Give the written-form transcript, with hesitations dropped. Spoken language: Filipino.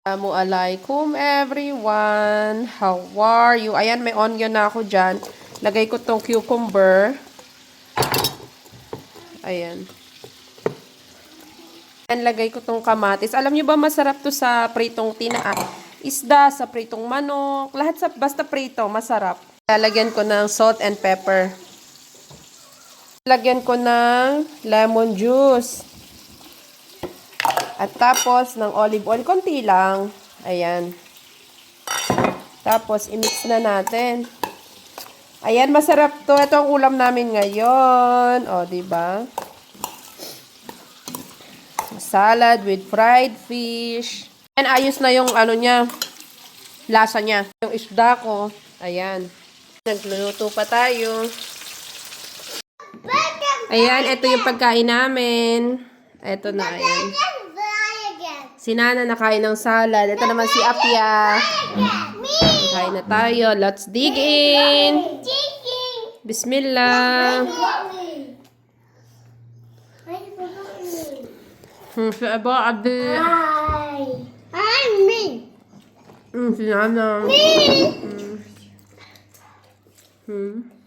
Assalamualaikum everyone. How are you? Ayan, may onion na ako dyan. Lagay ko tong cucumber. Ayan. Ayan, lagay ko tong kamatis. Alam nyo ba masarap to sa pritong isda, sa pritong manok. Lahat basta prito, masarap. Lalagyan ko ng salt and pepper. Lagyan ko ng lemon juice. At tapos, ng olive oil, konti lang. Ayan. Tapos, i-mix na natin. Ayan, masarap to. Ito ang ulam namin ngayon. O, diba? Salad with fried fish. And ayos na yung ano niya, lasa niya. Yung isda ko. Ayan. Nagluluto pa tayo. Ayan, ito yung pagkain namin. Ito na, ayan. Si Nana nakain ng salad. Ito naman si Apia. Kain na tayo. Let's dig in. Bismillah. Si Aba, Abi. Hi, me. Si Nana. Me.